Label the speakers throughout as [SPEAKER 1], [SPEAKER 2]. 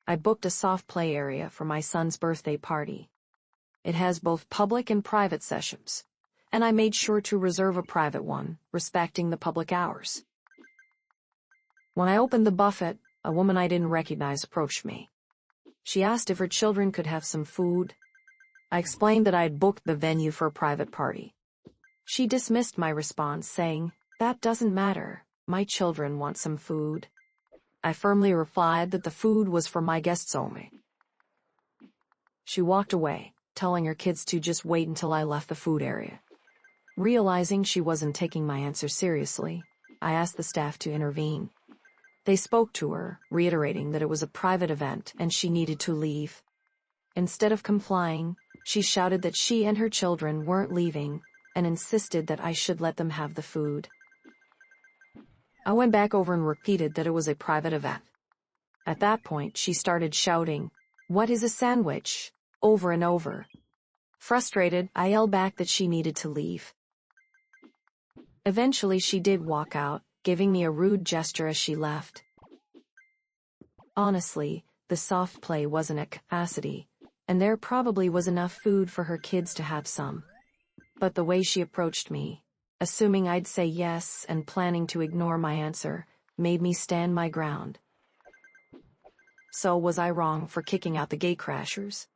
[SPEAKER 1] I booked a soft play area for my son's birthday party. It has both public and private sessions, and I made sure to reserve a private one, respecting the public hours. When I opened the buffet, a woman I didn't recognize approached me. She asked if her children could have some food. I explained that I had booked the venue for a private party. She dismissed my response, saying, "That doesn't matter. My children want some food." I firmly replied that the food was for my guests only. She walked away, telling her kids to just wait until I left the food area. Realizing she wasn't taking my answer seriously, I asked the staff to intervene. They spoke to her, reiterating that it was a private event and she needed to leave. Instead of complying, she shouted that she and her children weren't leaving and insisted that I should let them have the food. I went back over and repeated that it was a private event. At that point, she started shouting, "What is a sandwich?" over and over. Frustrated, I yelled back that she needed to leave. Eventually, she did walk out, giving me a rude gesture as she left. Honestly, the soft play wasn't at capacity, and there probably was enough food for her kids to have some. But the way she approached me, assuming I'd say yes and planning to ignore my answer, made me stand my ground. So was I wrong for kicking out the Gatecrashers?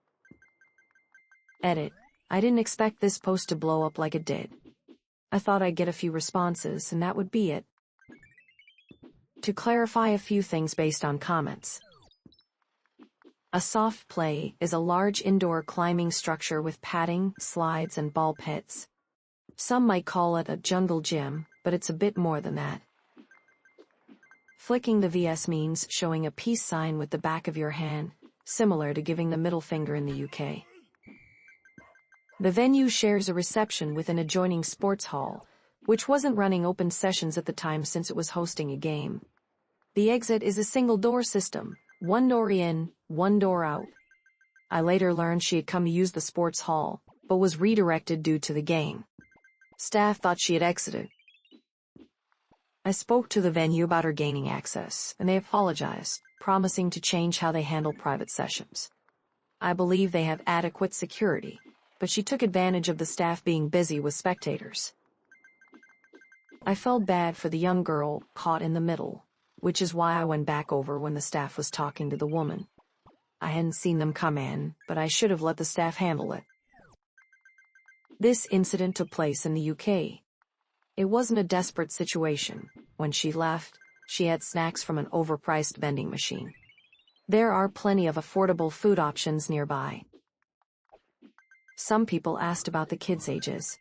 [SPEAKER 1] Edit. I didn't expect this post to blow up like it did. I thought I'd get a few responses and that would be it. To clarify a few things based on comments. A soft play is a large indoor climbing structure with padding, slides, and ball pits. Some might call it a jungle gym, but it's a bit more than that. Flicking the VS means showing a peace sign with the back of your hand, similar to giving the middle finger in the UK. The venue shares a reception with an adjoining sports hall, which wasn't running open sessions at the time since it was hosting a game. The exit is a single-door system, one door in, one door out. I later learned she had come to use the sports hall, but was redirected due to the game. Staff thought she had exited. I spoke to the venue about her gaining access, and they apologized, promising to change how they handle private sessions. I believe they have adequate security, but she took advantage of the staff being busy with spectators. I felt bad for the young girl caught in the middle, which is why I went back over when the staff was talking to the woman. I hadn't seen them come in, but I should have let the staff handle it. This incident took place in the UK. It wasn't a desperate situation. When she left, she had snacks from an overpriced vending machine. There are plenty of affordable food options nearby. Some people asked about the kids' ages.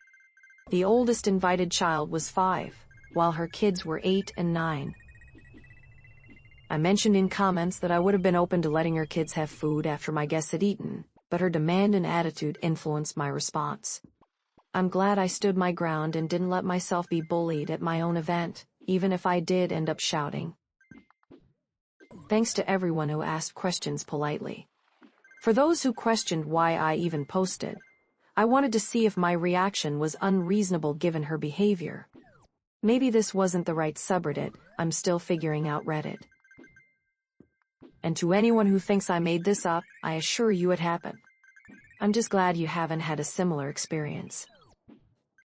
[SPEAKER 1] The oldest invited child was 5, while her kids were 8 and 9. I mentioned in comments that I would have been open to letting her kids have food after my guests had eaten, but her demand and attitude influenced my response. I'm glad I stood my ground and didn't let myself be bullied at my own event, even if I did end up shouting. Thanks to everyone who asked questions politely. For those who questioned why I even posted, I wanted to see if my reaction was unreasonable given her behavior. Maybe this wasn't the right subreddit, I'm still figuring out Reddit. And to anyone who thinks I made this up, I assure you it happened. I'm just glad you haven't had a similar experience.